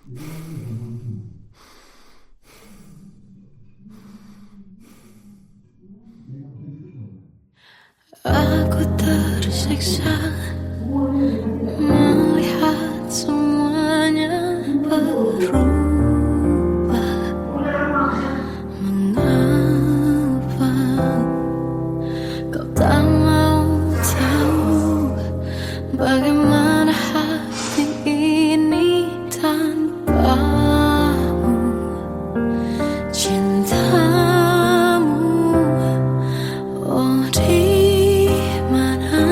Aku tersiksa melihat semuanya berubah. Mengapa kau tak mau tahu bagaimana hati ini tanpamu? Cintamu, oh di mana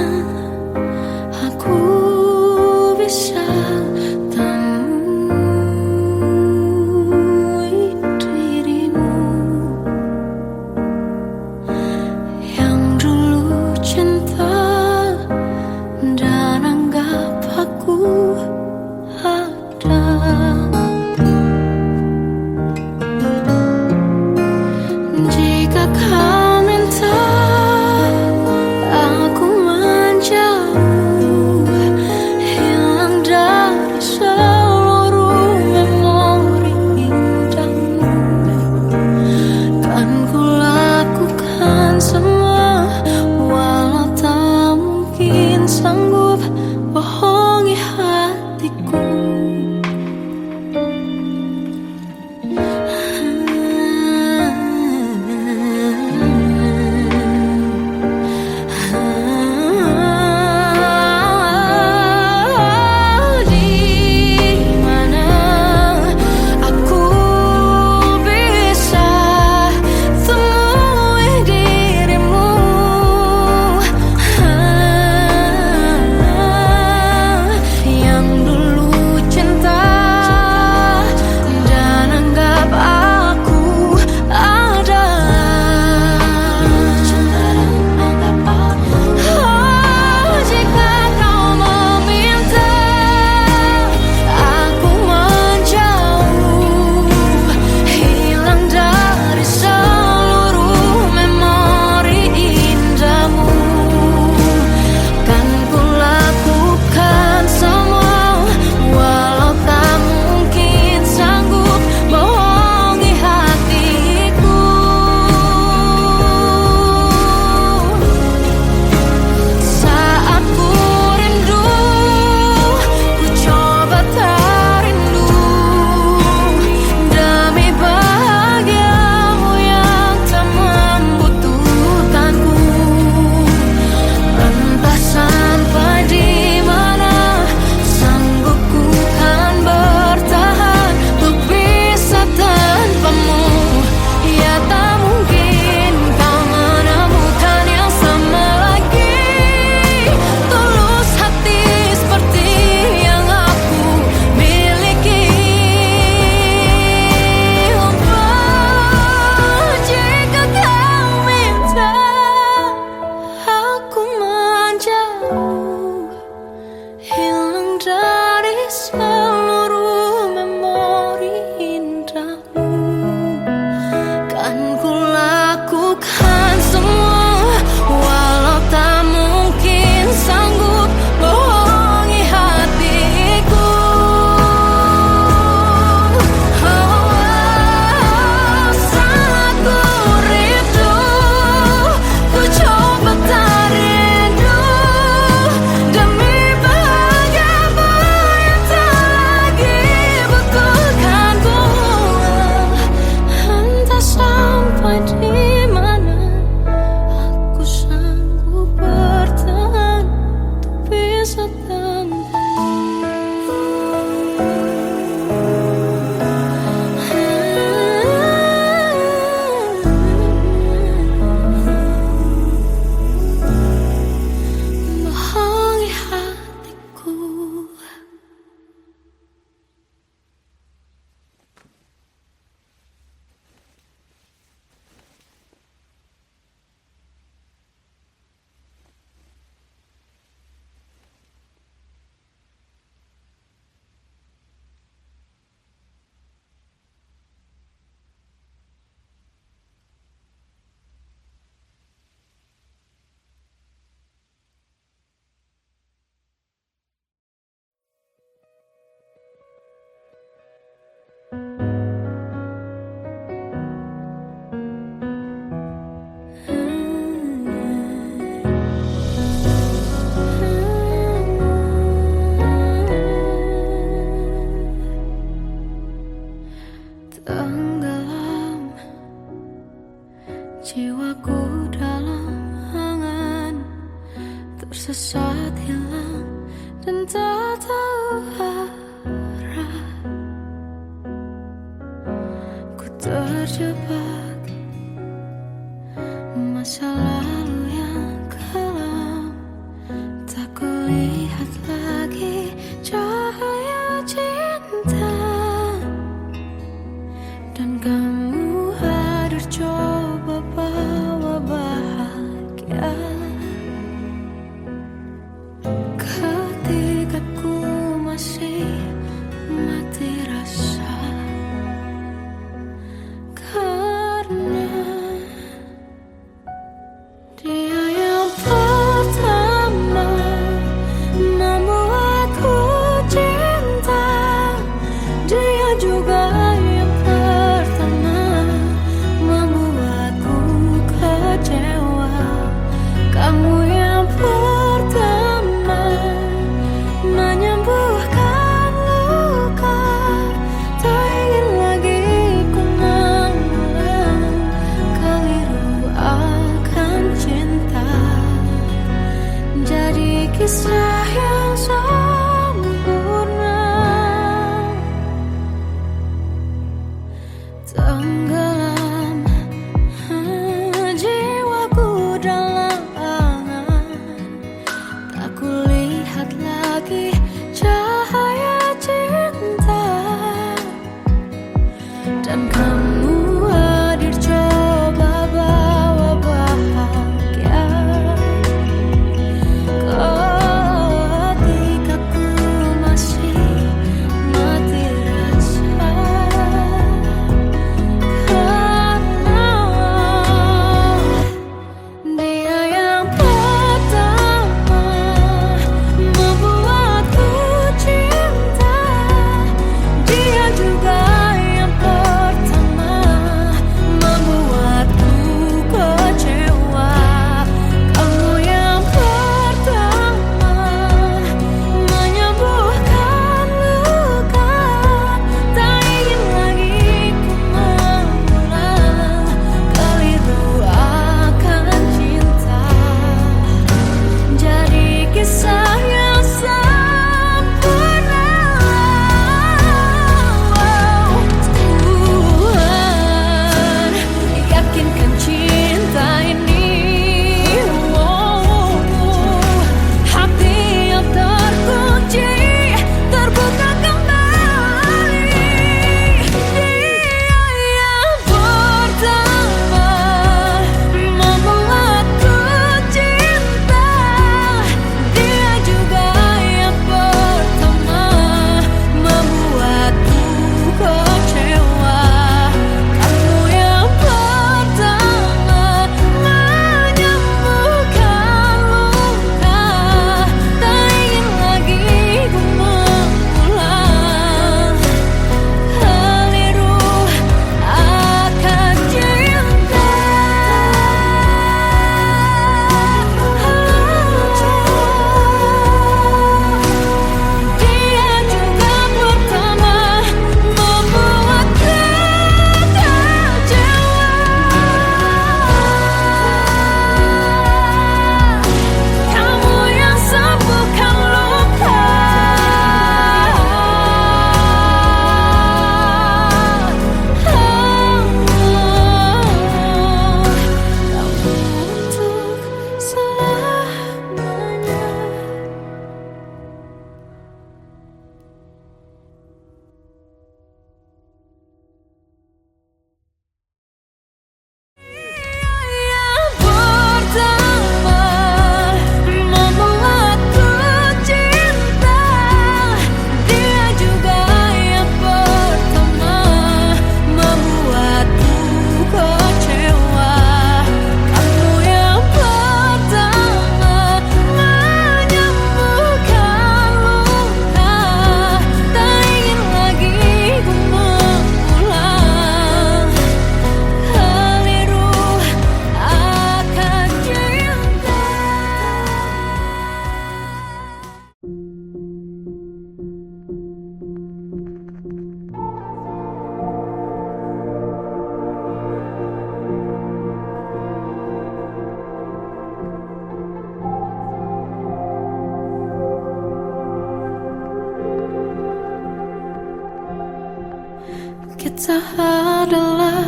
Kita adalah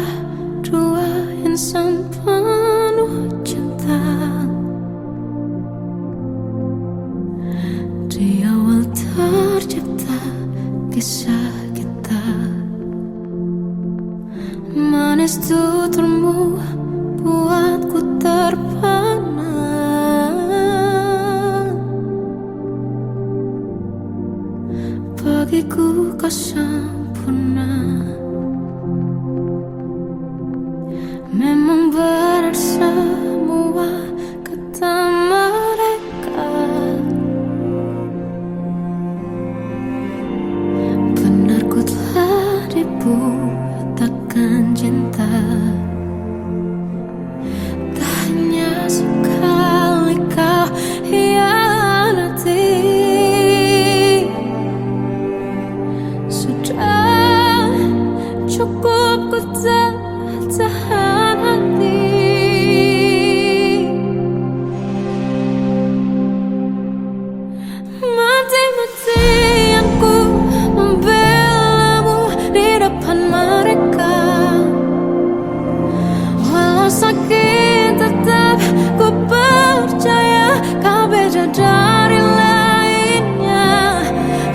dua insan penuh cinta. Di awal tercipta kisah kita, manis tuturmu buatku terpana. Bagiku kau sempurna. Memang benar semua kata mereka, benar ku telah dibuatakan cinta. Tak hanya sekali kau hianati, sudah cukup ku tahan hati. Mati-matian ku membelamu di depan mereka. Walau sakit tetap ku percaya kau beda dari lainnya.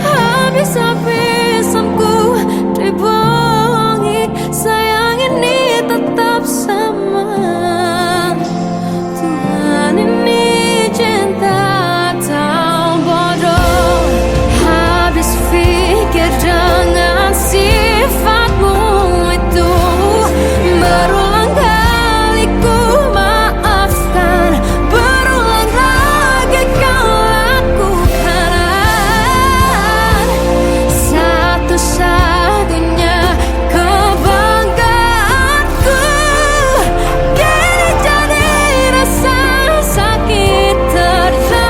Habis-habisan ku dibohongi, sayang ini tetap sama. Tuhan ini cinta atau bodoh. Habis pikir dengan sifatmu itu, berulang kali ku maafkan, berulang lagi kau lakukan. Satu-satunya kebanggaanku kini jadi rasa sakit terdalam.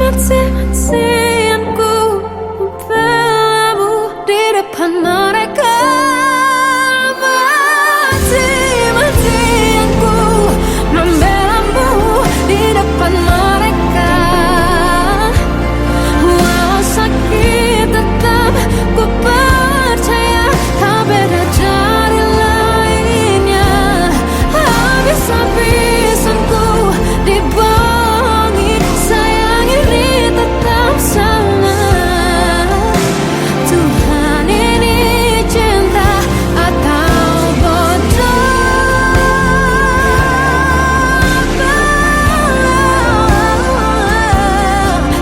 Mati-matian ku membelamu di depan mereka. Mati-matian ku membelamu di depan mereka. Walau sakit tetap ku percaya kau beda dari lainnya. Habis-habisan ku dibohongi, sayang ini tetap sama. Tuhan ini cinta atau bodoh.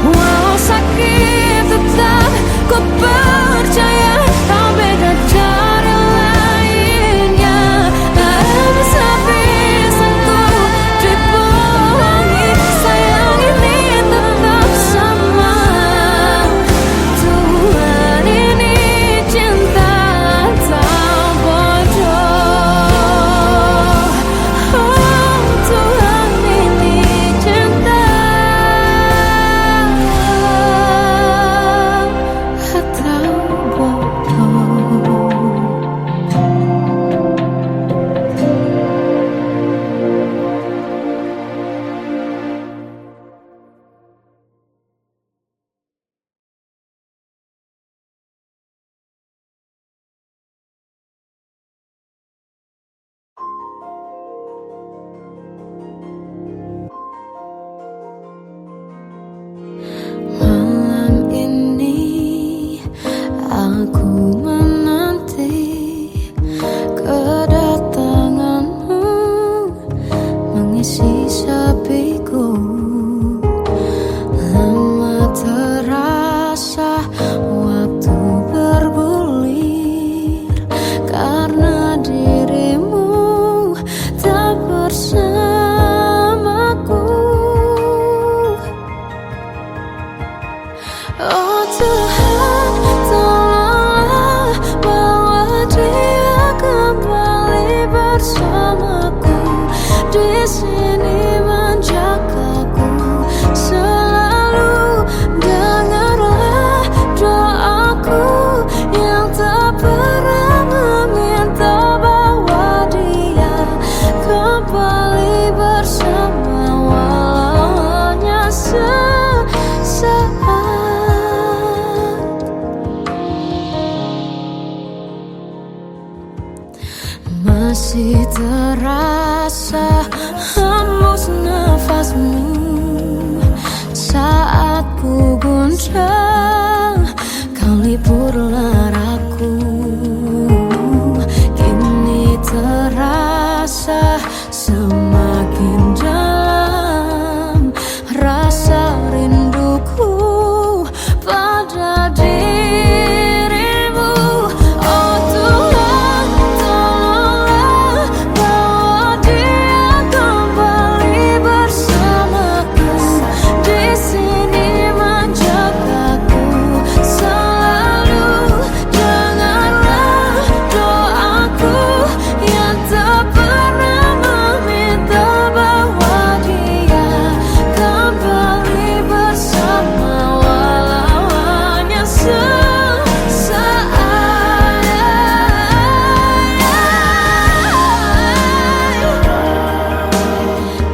Walau sakit tetap ku percaya kau beda dari lainnya. Habis-habisan ku dibohongi, sayang ini tetap sama. Tuhan ini cinta atau bodoh. Oh, Tuhan ini cinta atau bodoh. Malam ini aku menanti kedatanganmu mengisi sepiku. Lama terasa waktu bergulir karena dirimu tak bersamaku. Oh Tuhan, tolonglah bawa dia kembali bersamaku. Di sini menjagaku selalu. Dengarlah doaku yang tak pernah meminta, bawa dia kembali bersama walau hanya sesaat. aku goncang, kau liburlah ragu. Kini terasa semakin dalam rasa rinduku pada dirimu. Oh Tuhan, tolonglah bawa dia kembali bersamaku. Di sini menjagaku selalu. Janganlah doaku yang tak pernah meminta bawa dia kembali bersama, walau hanya sesaat.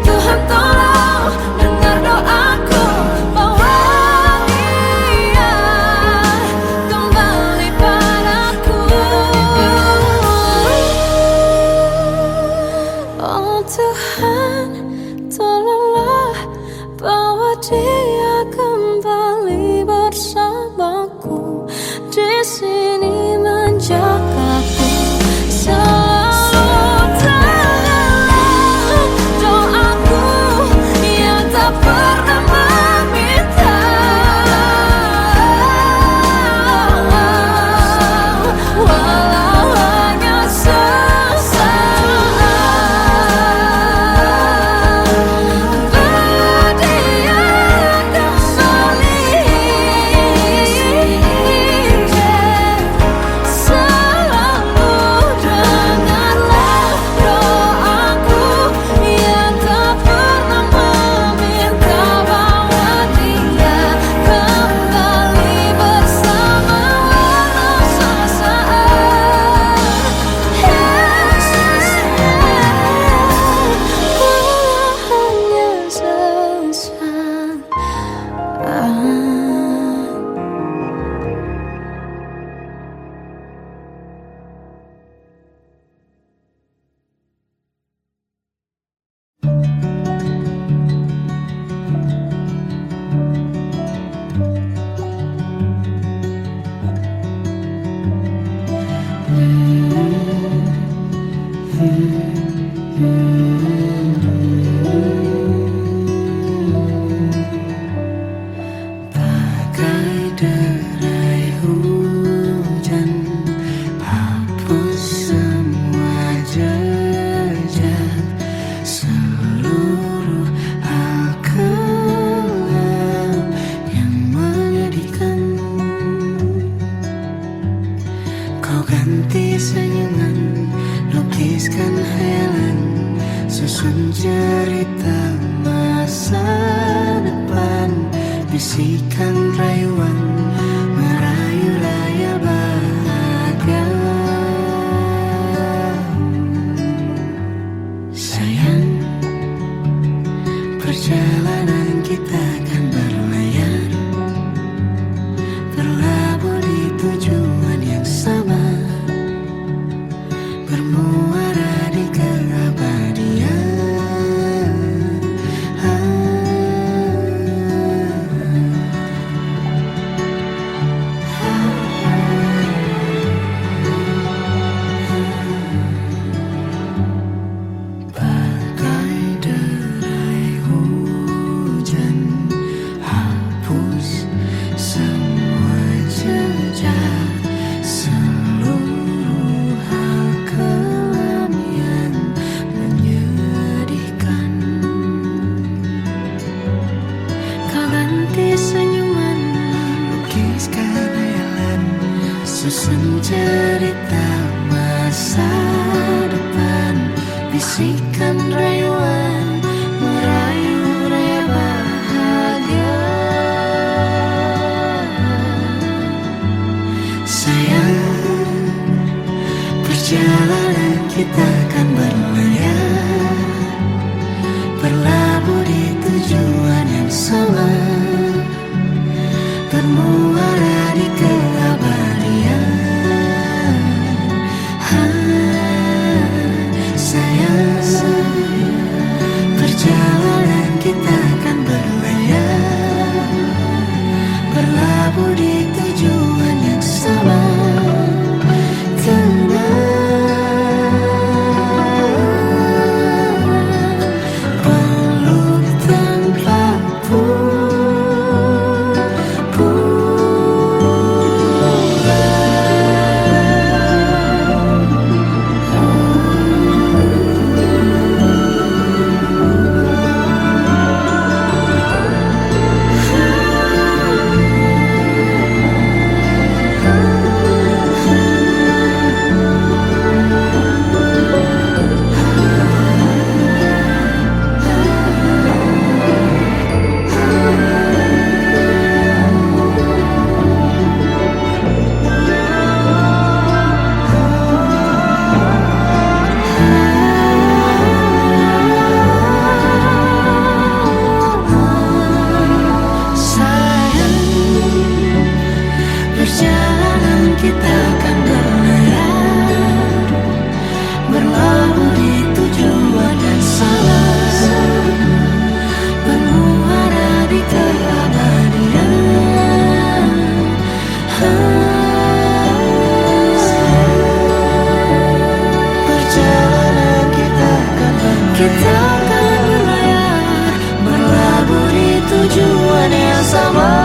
Tuhan tolong dengar doaku, bawa dia kembali padaku. Oh Tuhan, tolonglah bawa dia kembali bersamaku. Di sini menjagaku selalu. Dengarlah doaku yang tak pernah meminta, walau hanya sesaat. Bawa dia kembali selalu. Dengarlah doaku yang tak pernah meminta, bawa dia kembali bersama, walau sesaat. Walau hanya sesaat. Bagai derai hujan, hapus semua jejak, seluruh hal kelam yang menyedihkan. Kau ganti senyuman, lukiskan hayalan, susun cerita masa depan. Bisikan rayuan, merayu raya bahagia. Sayang, perjalanan kita kan berlayar, berlabuh di tujuan yang sama, bermuara di keabadian. Bagai derai hujan, hapus semua jejak, seluruh hal kelam yang menyedihkan. Kau ganti senyuman, lukiskan hayalan, susun cerita masa depan. Bisikan rayuan, merayu raya bahagia. Sayang, perjalanan kita kan berlayar, berlabuh di tujuan yang sama, bermuara di keabadian. Sayang, berlabuh di tujuan yang sama. Perjalanan kita akan berlayar, berlabuh di tujuan yang sama, bermuara di keabadian. Perjalanan kita akan berlayar, berlabuh di tujuan yang sama.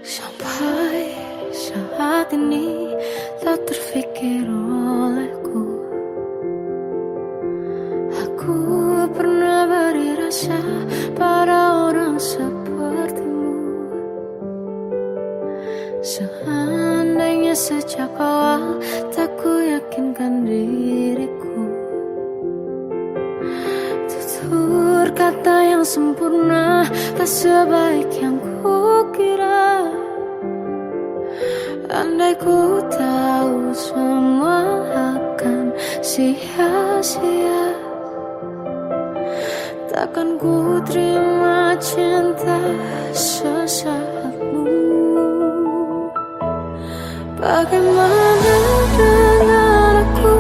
Sampai saat ini tak terfikir olehku, aku pernah beri rasa pada orang sepertimu. Seandainya sejak awal tak ku yakinkan diriku, tutur kata yang sempurna tak sebaik yang kukira. Andai ku tahu semua akan sia-sia, takkan ku terima cinta sesaatmu. Bagaimana dengan aku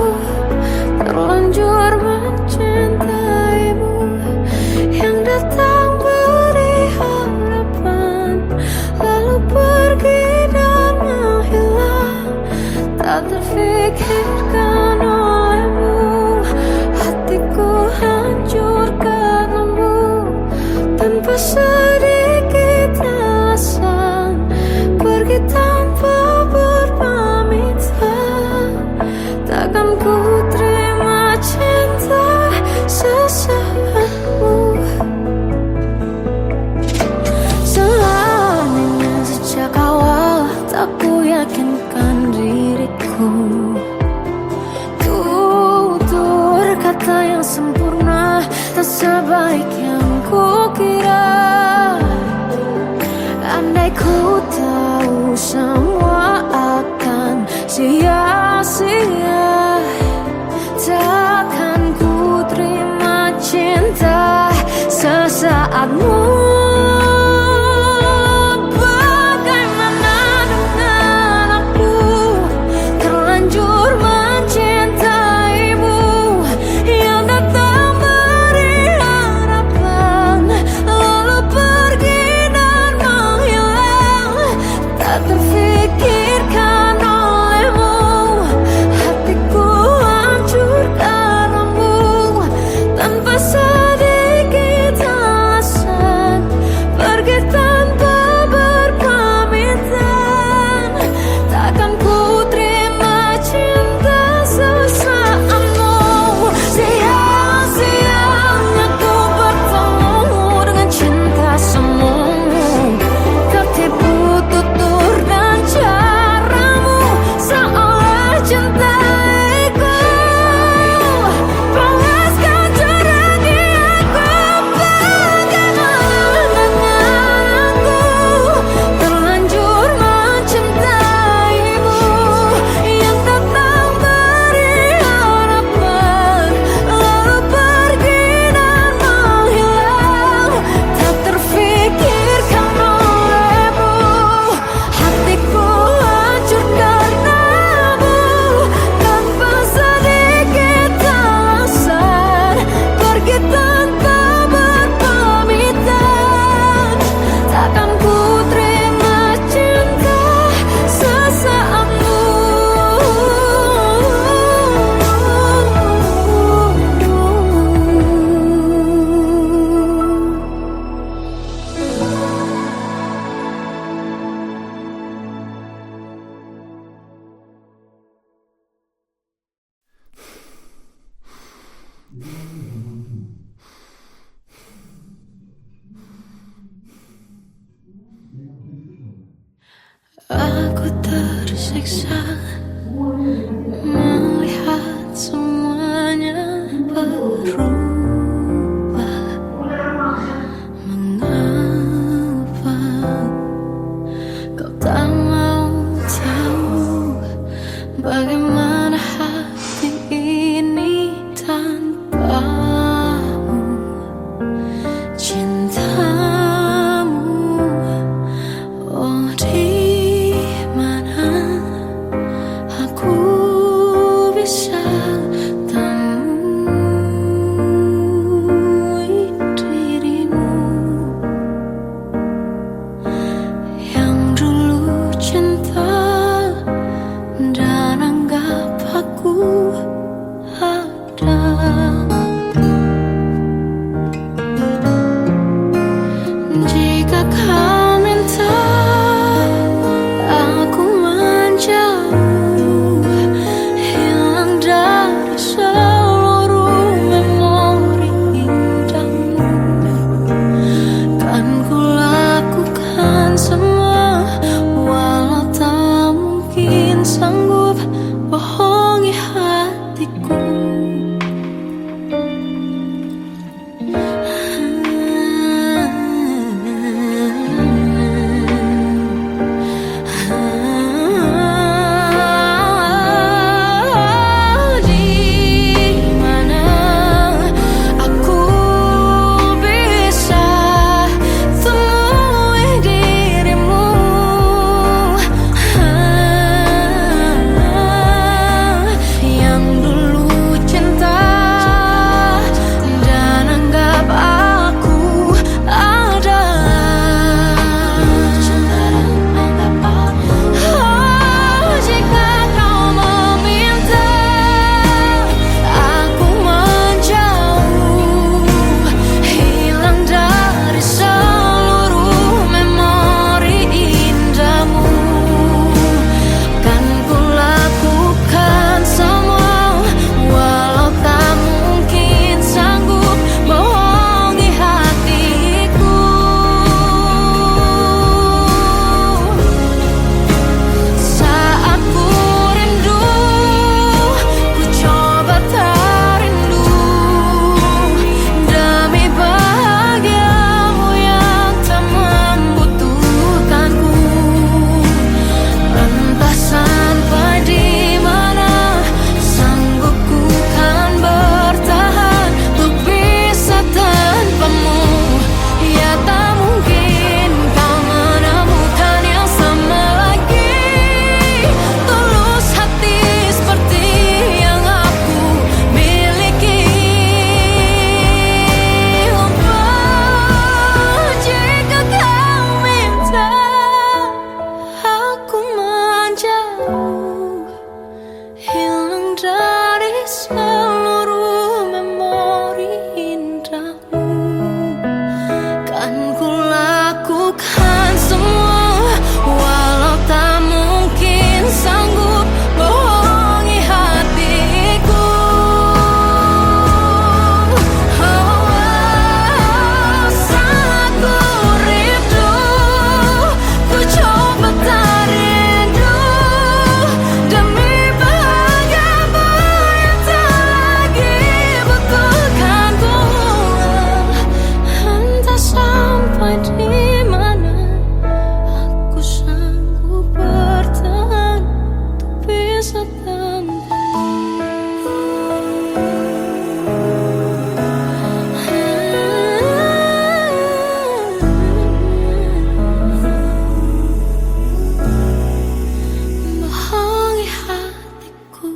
terlanjur mencintaimu, yang datang beri harapan lalu pergi dan menghilang. Tak terfikirkan olehmu, hatiku hancur karenamu. Tanpa sedikit alasan, pergi tanpa berpamitan. Takkan ku terima cinta sesaatmu. Seandainya sejak awal tak ku yakinkan diriku, tutur kata yang sempurna tak sebaik yang kukira. Andai ku tahu semua akan sia-sia, takkan ku terima cinta sesaatmu. Tanpa sedikit alasan, tersiksa melihat semuanya berubah. Mengapa kau tak mau tahu bagaimana hati ini tanpamu? Cintamu, oh di mana aku bisa temui dirimu yang dulu cinta dan anggap aku ada. Jika kau minta aku menjauh, hilang dari seluruh memori indahmu, kan ku lakukan semua, walau tak mungkin sanggup bohongi hatiku. Hilang dari seluruh memori indahmu, kan ku lakukan semua, walau tak mungkin sanggup bohongi hatiku. Saat ku rindu, ku coba tak rindu demi sampai di mana aku sanggup bertahan untuk bisa bohongi hatiku.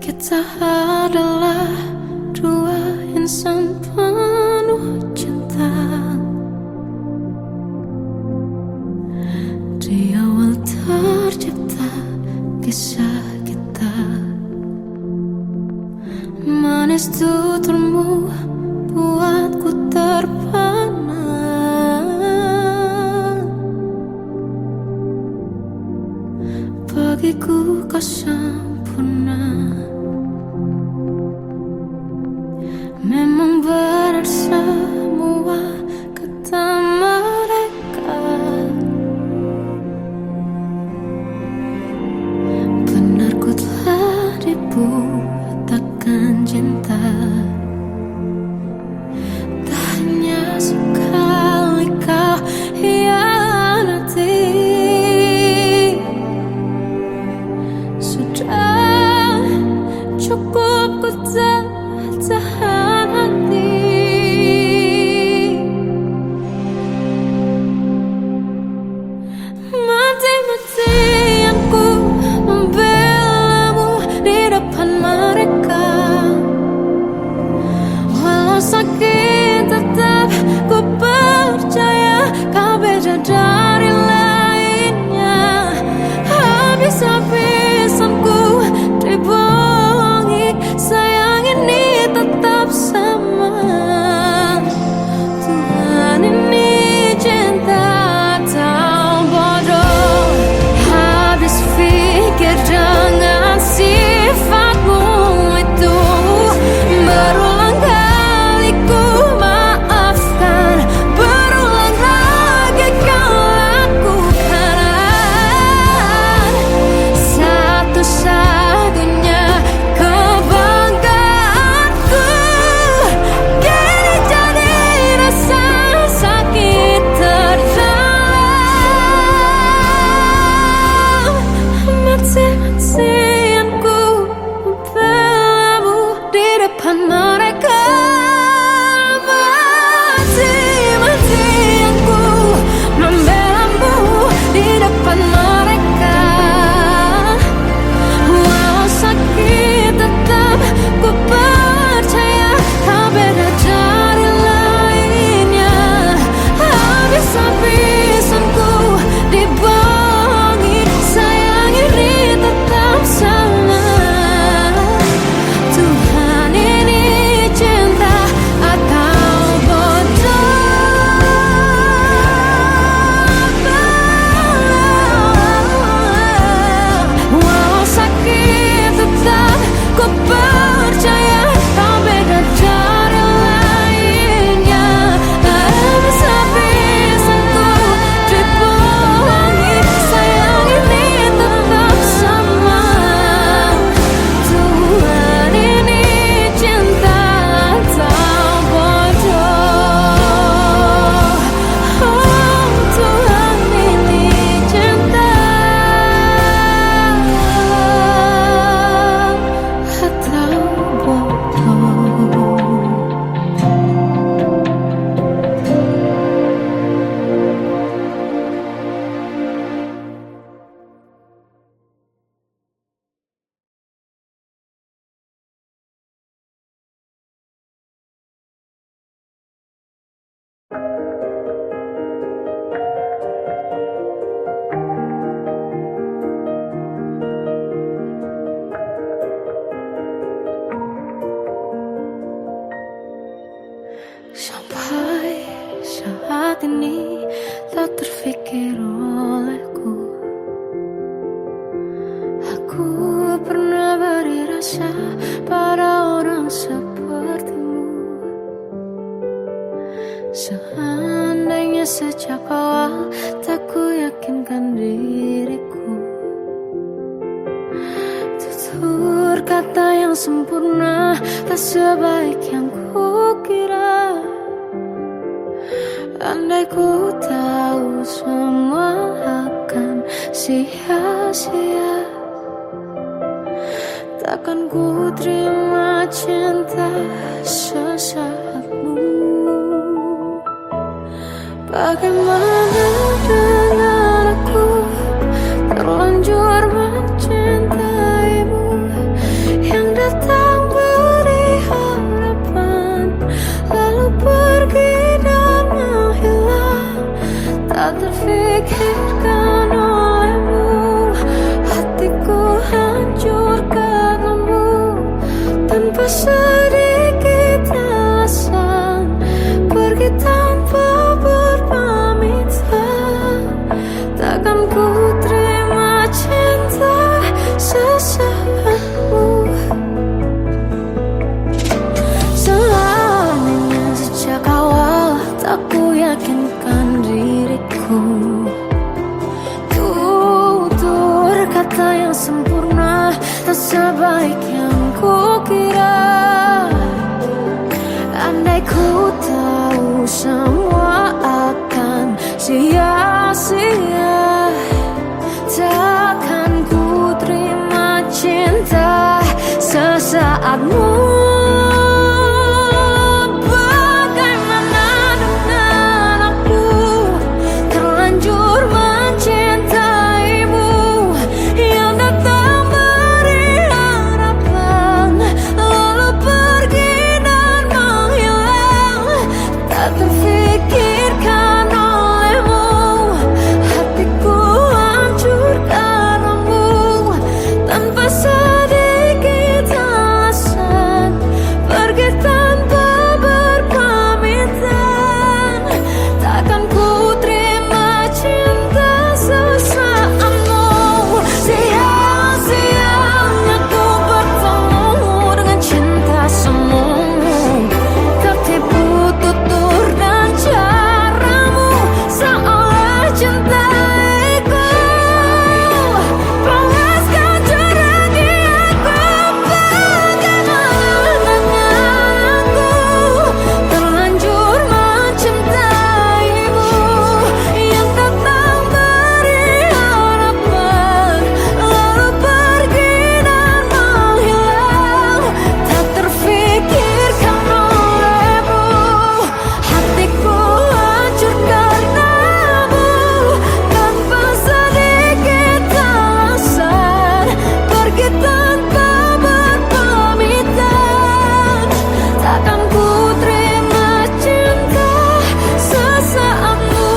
Kita adalah dua insan penuh cinta. Di awal tercipta kisah kita, manis tuturmu buatku terpana. Bagiku kau sempurna. Memang benar semua kata mereka, benar ku telah dibutakan cinta. Tak hanya sekali kau hianati, sudah cukup ku tak tahan hati. Mati-matian ku membelamu di depan mereka. Walau sakit tetap ku percaya kau beda dari lainnya. Habis-habisan ku dibohongi, sayang ini tetap sama. Tuhan ini cinta atau bodoh. Habis pikir dengan sifatmu itu, berulang kali ku maafkan, berulang lagi kau lakukan. Satu-satunya kebanggaanku kini jadi rasa sakit terdalam. Mati-matian ku membelamu di depan mereka. Mati-matian ku membelamu di depan mereka. Walau sakit tetap ku percaya kau beda dari lainnya. Habis-habisan ku dibohongi, sayang ini tetap sama. Tuhan ini cinta atau bodoh. Walau sakit tetap ku percaya kau beda dari lainnya. Habis-habisan ku dibohongi, sayang ini tetap sama. Tuhan ini cinta atau bodoh. Oh, Tuhan ini cinta atau bodoh. Sampai saat ini tak terfikir olehku, aku pernah beri rasa pada orang sepertimu. Seandainya sejak awal tak ku yakinkan diriku, tutur kata yang sempurna tak sebaik yang kukira. Andai ku tahu semua akan sia-sia, takkan ku terima cinta sesaatmu. Bagaimana dengan aku terlanjur mencintaimu, yang terfikirkan olehmu, hatiku hancur karenamu. Tanpa sedikit alasan, pergi tanpa berpamitan. Takkan ku terima cinta sesaatmu. Selamanya sejak awal tak ku yakinkan diriku. Tutur kata yang sempurna tak sebaik yang ku kira. Andai ku tahu semua akan sia-sia, takkan ku terima cinta sesaatmu. Bagaimana dengan aku, terlanjur mencintaimu, yang datang beri harapan, lalu pergi dan menghilang. Tak terfikirkan olehmu, hatiku hancur karenamu. Tanpa sedikit alasan, pergi tanpa berpamitan. Takkan ku terima cinta sesaatmu. Sia-sianya ku bertemu dengan cinta semu. Tertipu tutur dan caramu, seolah cintaiku. Panaskan curah di aku. Bagaimana dengan aku, terlanjur mencintaimu, yang datang beri harapan, lalu pergi dan menghilang. Tak terfikirkan olehmu, hatiku hancur karenamu. Tanpa sedikit alasan, pergi tanpa berpamitan. Takkan ku terima cinta sesaatmu.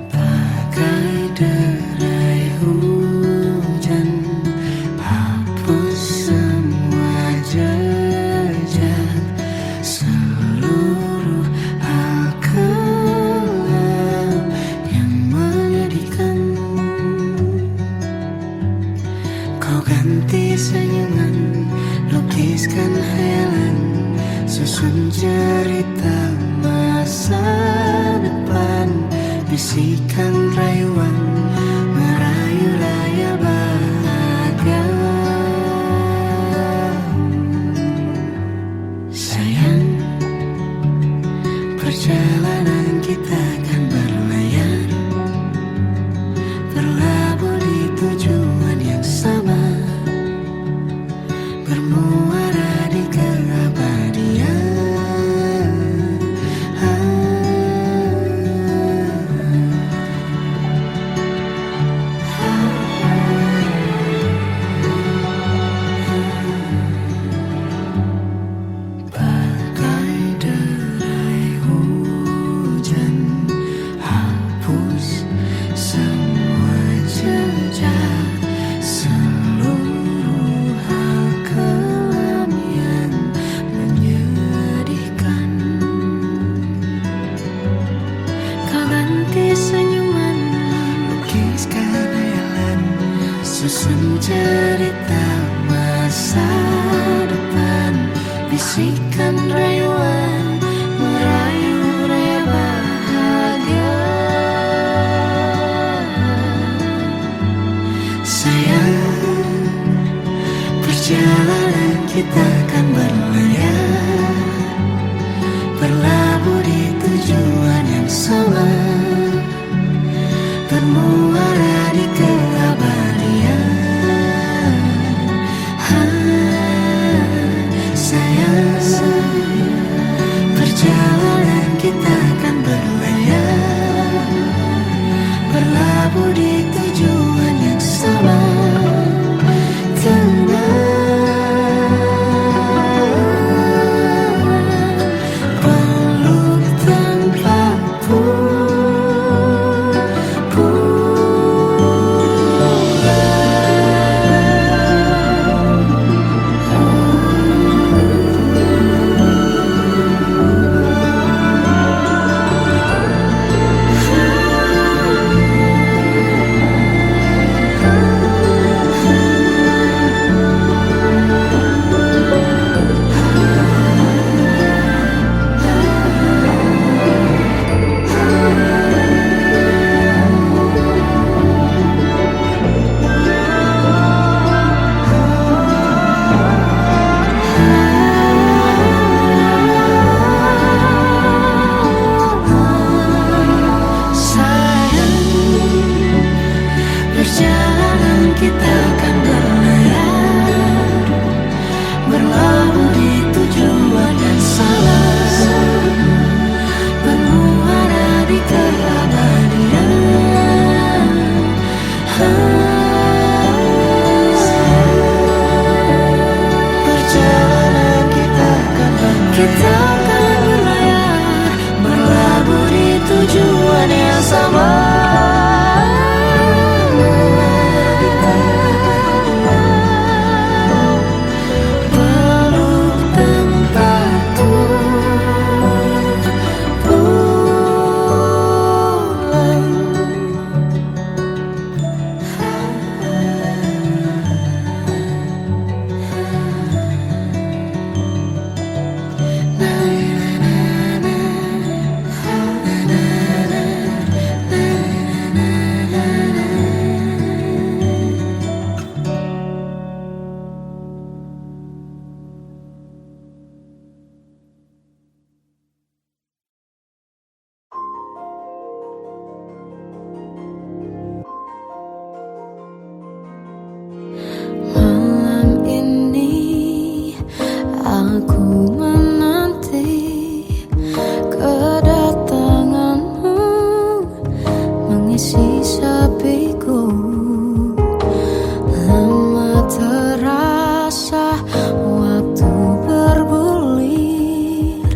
Bagai derai hujan, hapus semua jejak, seluruh hal kelam yang menyedihkan. Kau ganti senyuman, lukiskan hayalan, susun cerita masa depan. Bisikan rayuan, merayu layar bahagia. Sayang, perjalanan kita akan berlayar, berlabuh di tujuan yang sama, bermuara di keabadian. Susun cerita masa depan, bisikan rayuan, merayu raya bahagia. Sayang, perjalanan kita akan berlayar, kita akan berlayar, berlabuh di tujuan yang sama. Peluk tempatku pulang. Malam ini aku menanti kedatanganmu, mengisi sepiku. Lama terasa waktu bergulir,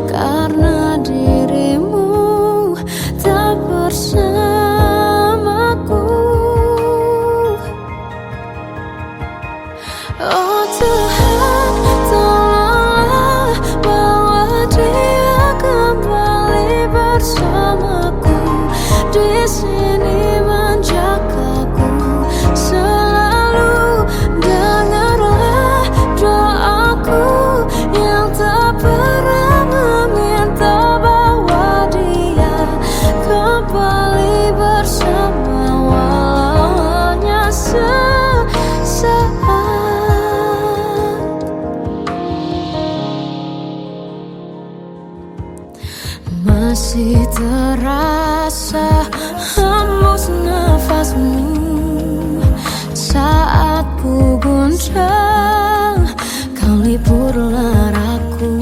karena dirimu tak bersamaku. Oh Tuhan, tolonglah bawa dia kembali bersamaku. Di sini menjagaku selalu. Dengarlah doaku yang tak pernah meminta, bawa dia kembali bersama, walau hanya sesaat. Masih terasa hembus nafasmu saat ku guncang, kau lipurlah raku.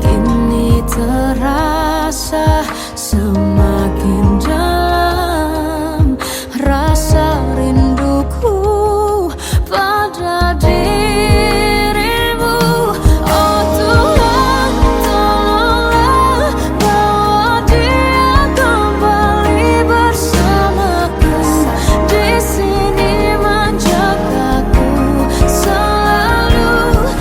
Kini terasa semakin dalam rasa rinduku pada dirimu. Oh Tuhan, tolonglah bawa dia kembali bersamaku. Di sini menjagaku selalu.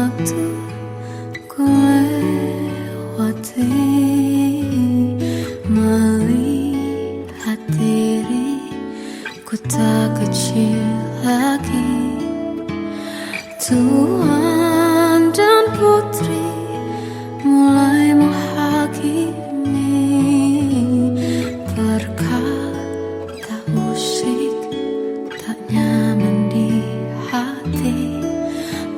waktu ku lewati, melihat diriku tak kecil lagi. Tuan dan putri mulai menghakimi, berkata musik tak nyaman di hati.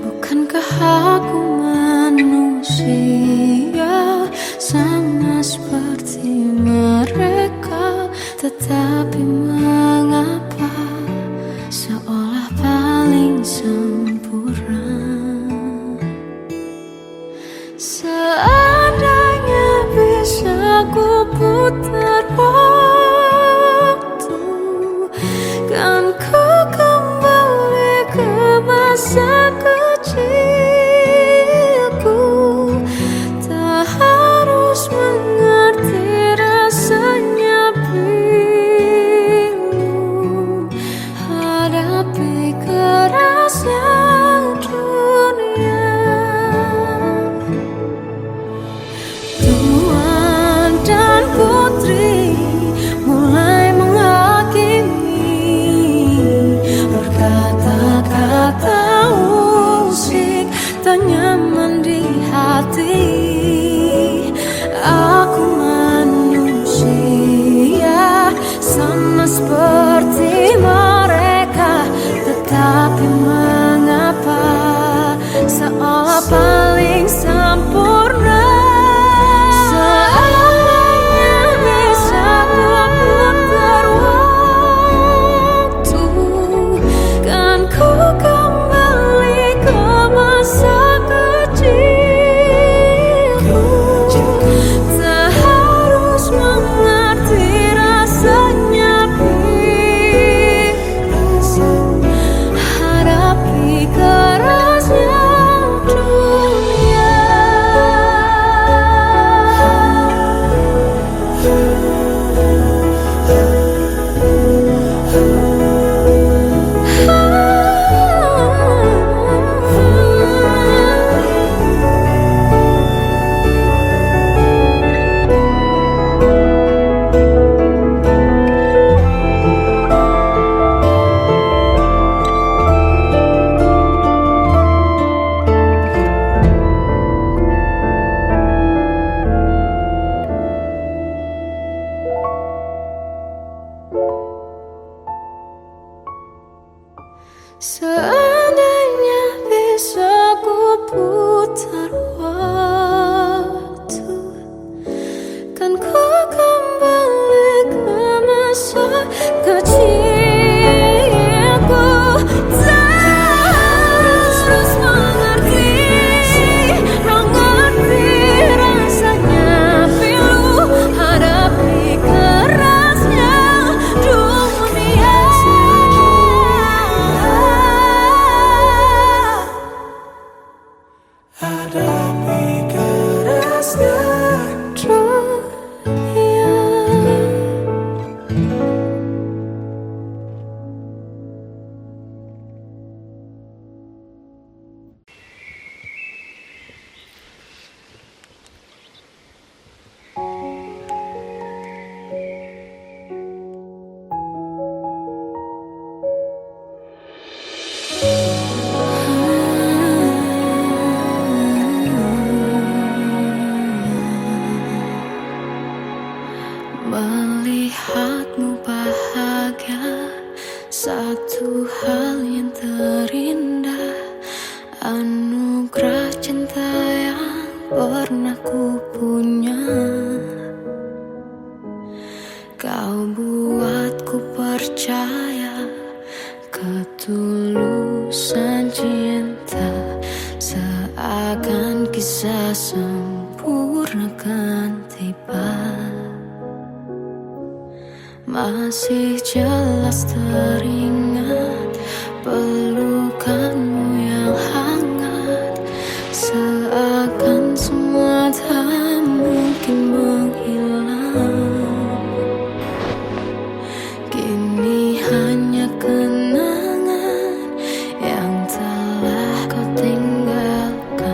Bukankah aku manusia sama seperti mereka? Tetapi mengapa seolah paling sempurna? Seandainya bisa ku putar waktu, kan ku kembali ke masa kecilku. Tak harus mengerti rasanya bingung hadapi kerasnya dunia. Tuan dan putri mulai menghakimi, berkata-kata musik tak nyaman di hati. Aku manusia sama seperti mereka, tetapi mengapa seolah paling sempurna? Seandainya bisa ku putar waktu, kan ku kembali ke masa kecilku. Tak harus mengerti rasanya bingung hadapi kerasnya dunia. Seandainya bisa ku putar waktu, kan ku kembali ke masa kecilku. Tak harus mengerti rasanya pilu hadapi kerasnya dunia. Hadapi kerasnya dunia. Melihatmu bahagia, satu hal yang terindah, anugerah cinta yang pernah ku punya. Kau buatku percaya ketulusan cinta, seakan kisah sempurna kan tiba. Masih jelas teringat pelukanmu yang hangat, seakan semua tak mungkin menghilang. Kini hanya kenangan yang telah kau tinggalkan.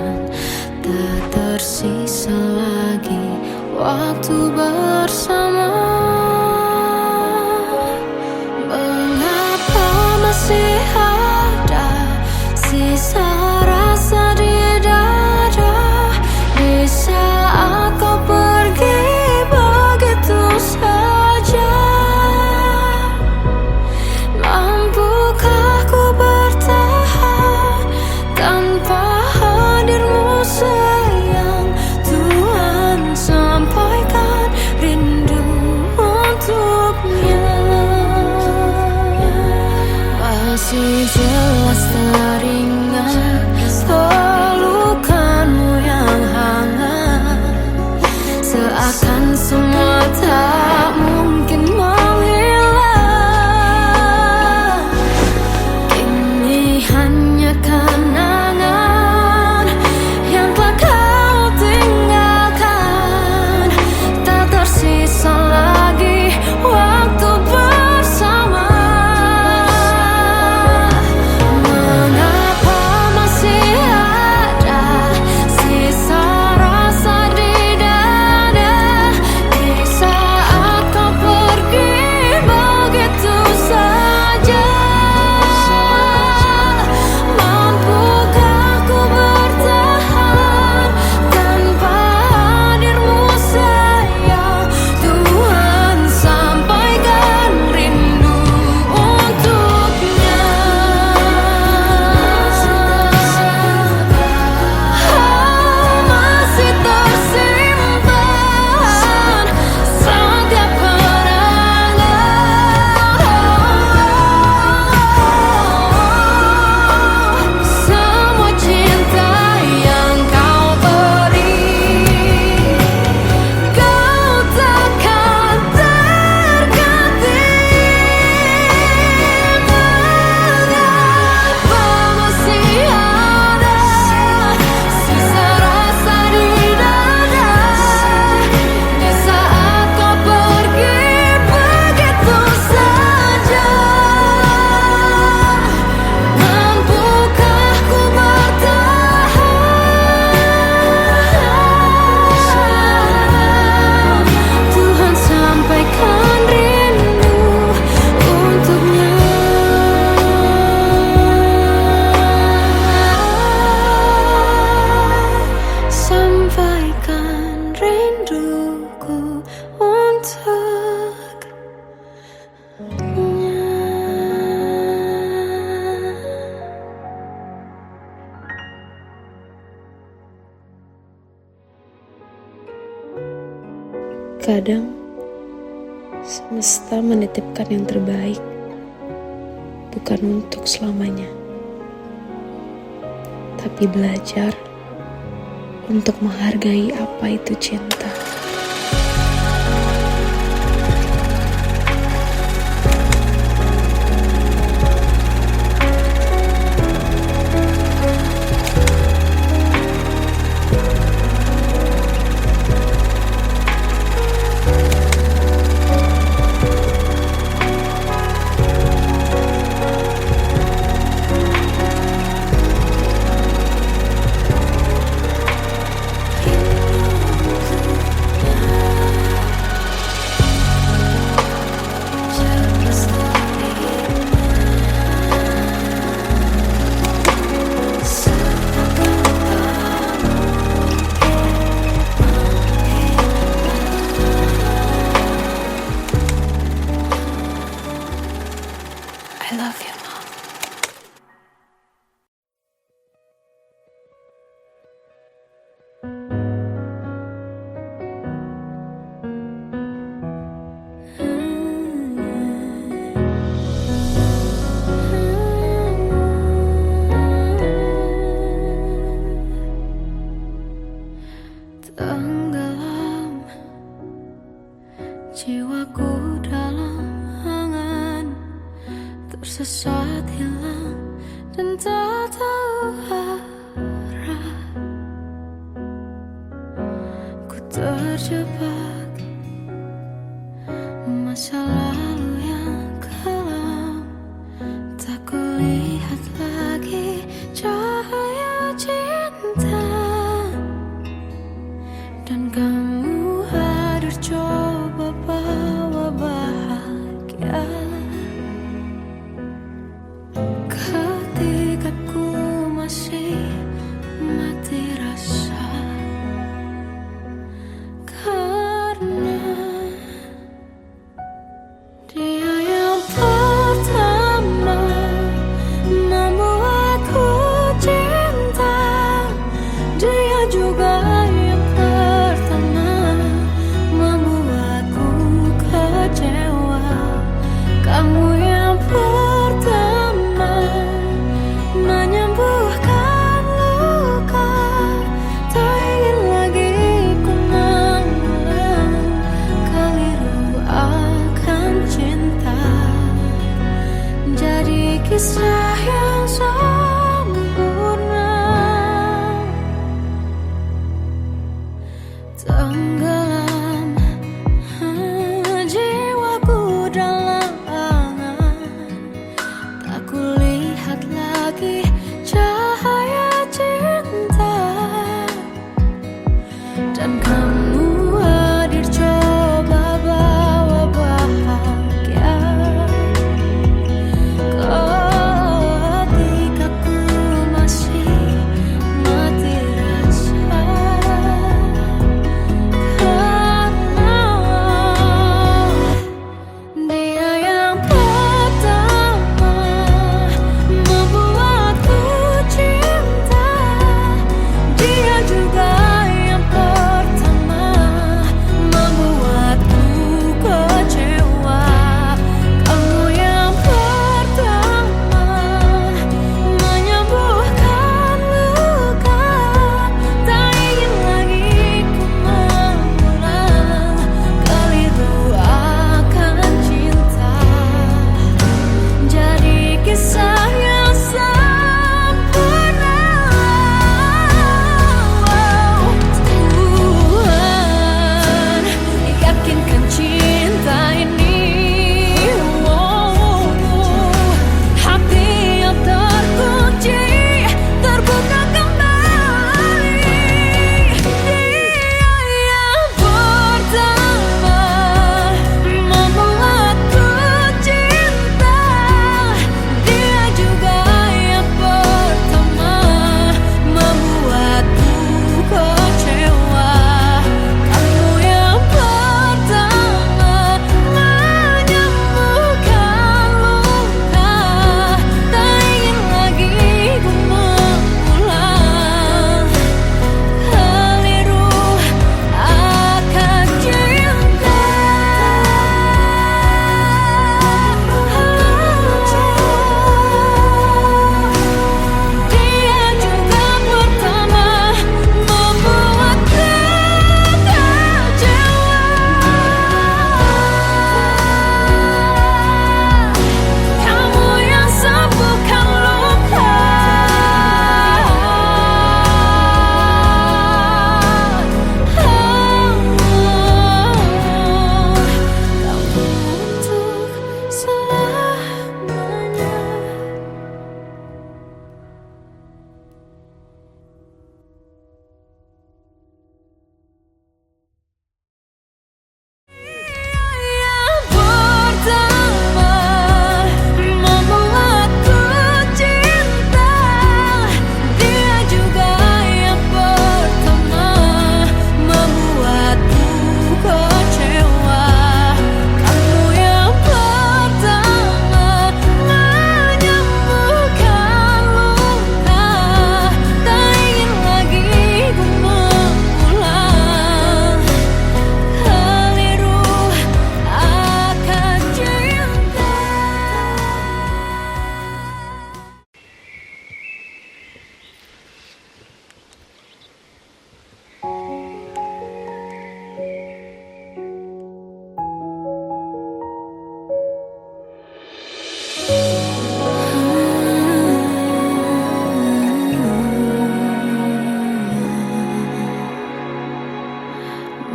Kadang semesta menitipkan yang terbaik, bukan untuk selamanya, tapi belajar untuk menghargai apa itu cinta. I love you, Mom. Tenggelam jiwaku dalam angan, tersesat hilang dan tak tahu arah. Ku terjebak masa lalu yang kelam, tak kulihat lagi cahaya cinta. Dan kamu hadir coba bawa bahagia. Ketika ku masih mati rasa, karena dia yang pertama membuatku cinta. Dia juga yang pertama membuatku kecewa. Kamu yang pertama menyembuhkan luka. Tak ingin lagi ku mengulang keliru akan cinta. Jadi kisah yang sempurna. Tenggelam jiwaku dalam angan, tak kulihat lagi cahaya cinta. Dan kamu hadir coba bawa bahagia. Ketika ku masih mati rasa,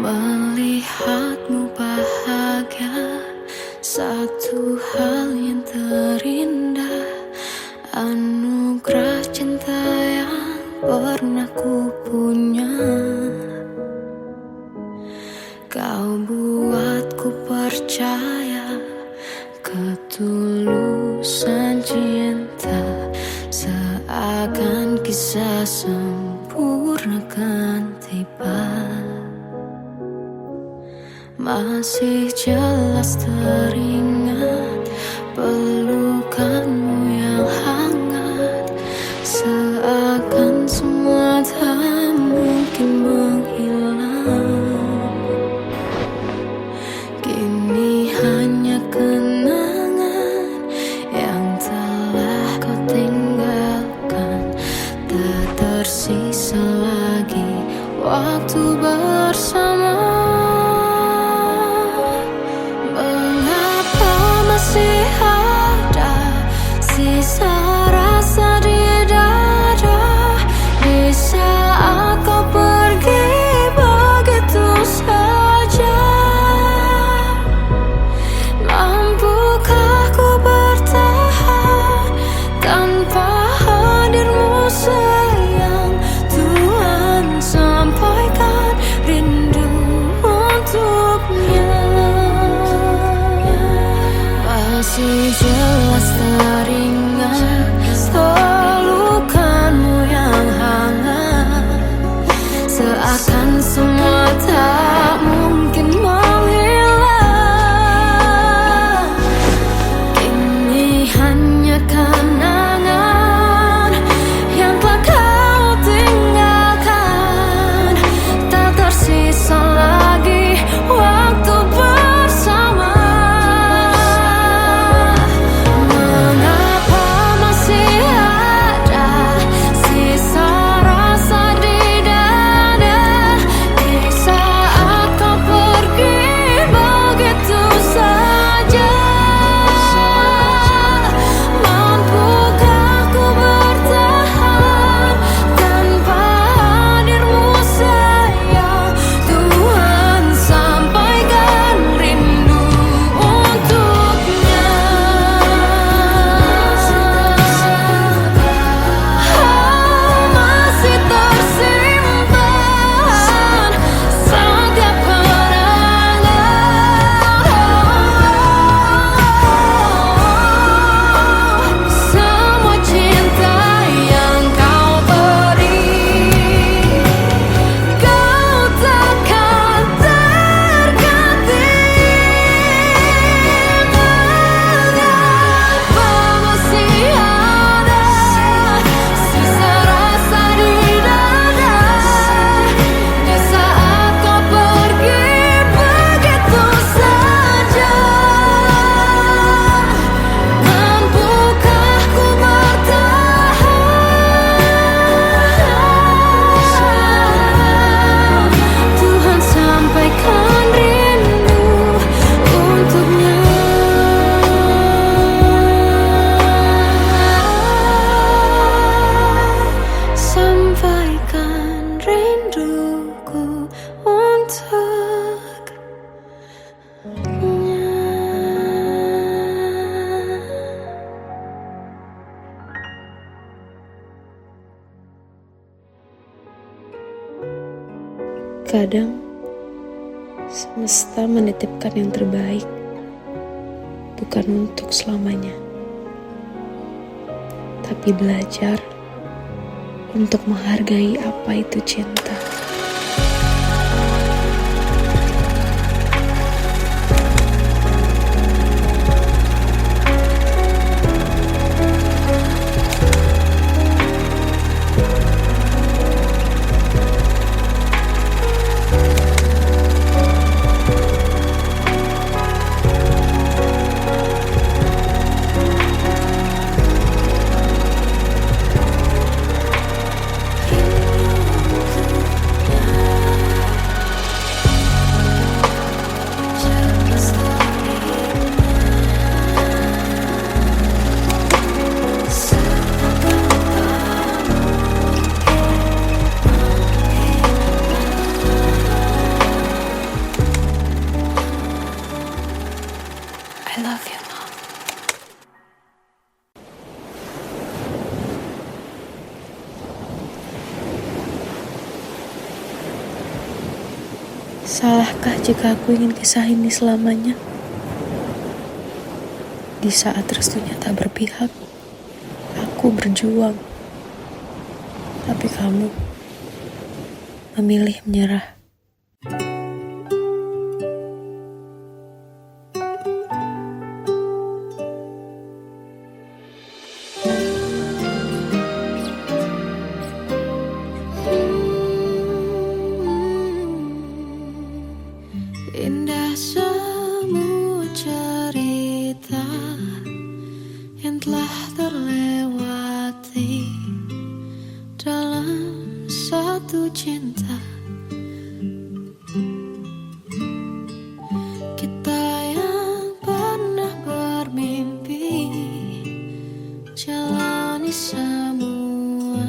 Melihatmu bahagia, satu hal yang terindah, anugerah cinta yang pernah ku punya. Kau buatku percaya ketulusan cinta, seakan kisah sempurna kan tiba. Masih jelas teringat pelukanmu yang hangat, seakan semua tak mungkin menghilang. Kini hanya kenangan yang telah kau tinggalkan, tak tersisa lagi waktu bersama. Masih ada sisa rasa di dada di saat kau pergi begitu saja. Mampukah ku bertahan tanpa hadirmu sayang? Tuhan sampaikan rindu untuknya. Masih jelas teringat pelukanmu yang hangat, seakan semua tak mungkin menghilang. Kini hanya kenangan yang telah kau tinggalkan, tak tersisa lagi waktu bersama. Kadang semesta menitipkan yang terbaik, bukan untuk selamanya, tapi belajar untuk menghargai apa itu cinta. Salahkah jika aku ingin kisah ini selamanya? Di saat restunya tak berpihak, aku berjuang. Tapi kamu memilih menyerah. Indah semua cerita yang telah terlewati dalam satu cinta. Kita yang pernah bermimpi jalani semua,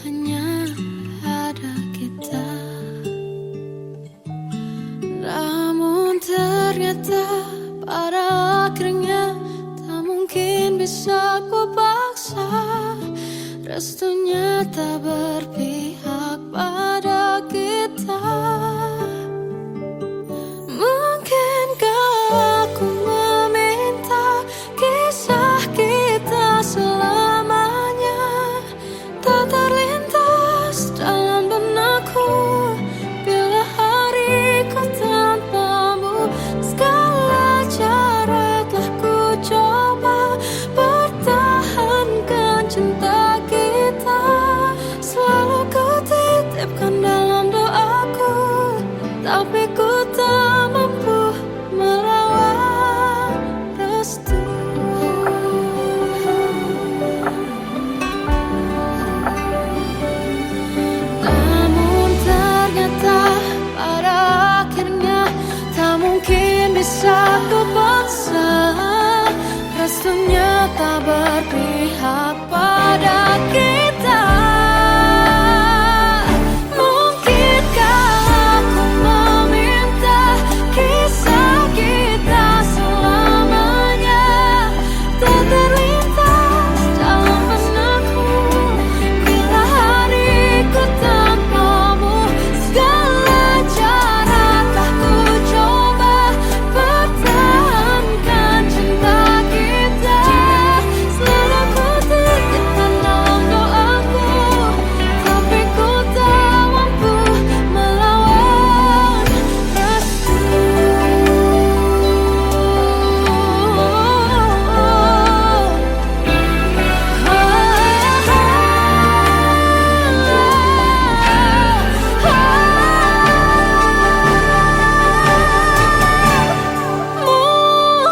hanya ada kita. Namun ternyata pada akhirnya tak mungkin bisa ku paksa. Restunya tak berpihak pada kita. Mungkinkah aku meminta kisah kita selamanya tak terlintas dalam benakku bila hariku tanpamu. Segala cara telah ku coba pertahankan cinta kita. Selalu ku titipkan dalam doaku, tapi ku tak mampu melawan restu. Namun ternyata pada akhirnya tak mungkin bisa ku paksa. Restunya tak berpihak pada kita. Mungkinkah aku meminta kisah kita selamanya tak terlintas dalam benakku bila hariku tanpamu. Segala cara telah ku coba pertahankan cinta kita. Selalu ku titipkan dalam doaku, tapi ku tak mampu melawan restu.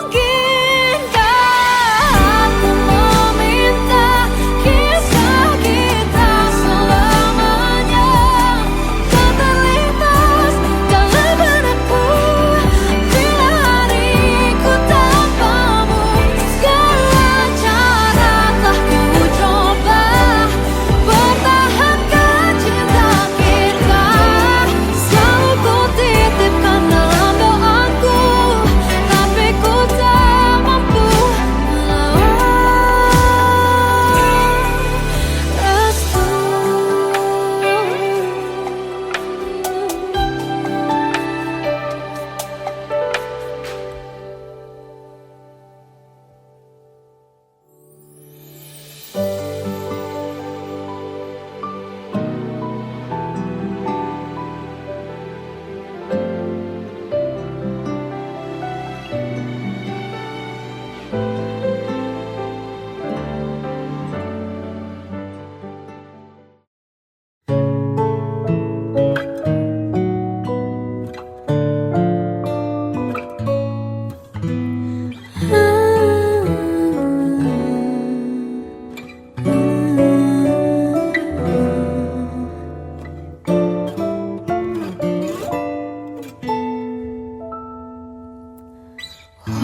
Mungkinkah aku meminta kisah kita selamanya tak terlintas dalam benakku bila hariku tanpamu. Segala cara telah ku coba pertahankan cinta kita. Selalu ku titipkan dalam doaku, tapi ku tak mampu melawan restu.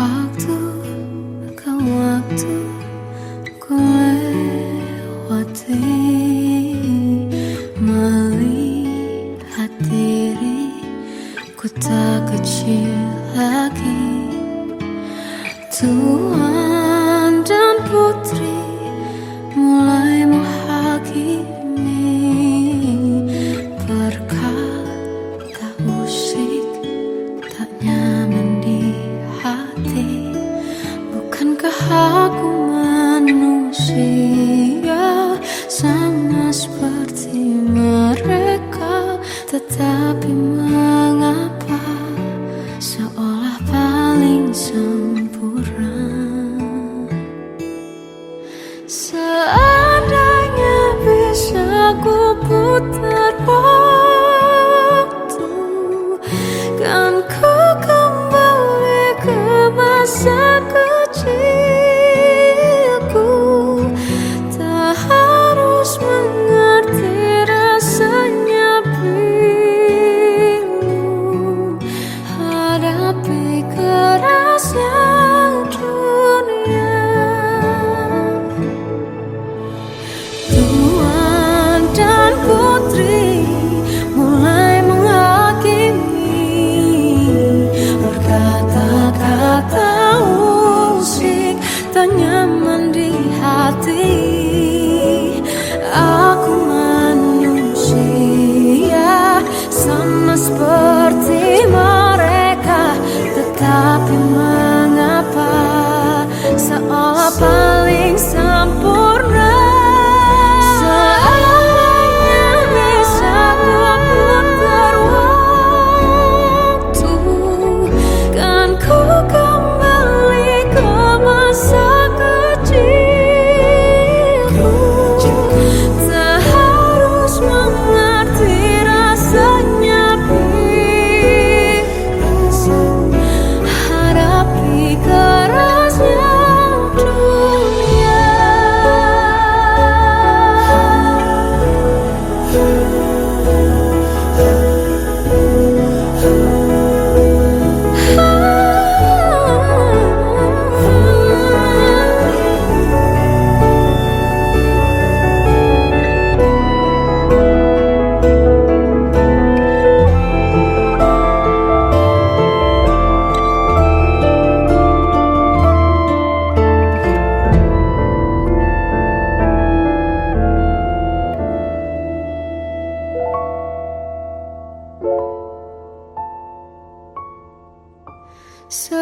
Waktu ke waktu ku lewati, melihat diriku tak kecil lagi. Tuan dan putri mulai menghakimi berkata Tetapi mengapa seolah paling sempurna? Seandainya bisa ku putar waktu, kan ku kembali ke masa kecilku. Tak harus mengerti rasanya pilu, hadapi kerasnya dunia. Tuan dan putri mulai menghakimi, berkata-kata usik tak nyaman di hati. Aku manusia sama seperti mereka, tetapi mengapa seolah paling sempurna? Seandainya bisa ku putar waktu, kan ku kembali ke masa kecilku. Tak harus mengerti rasanya pilu, hadapi kerasnya dunia. So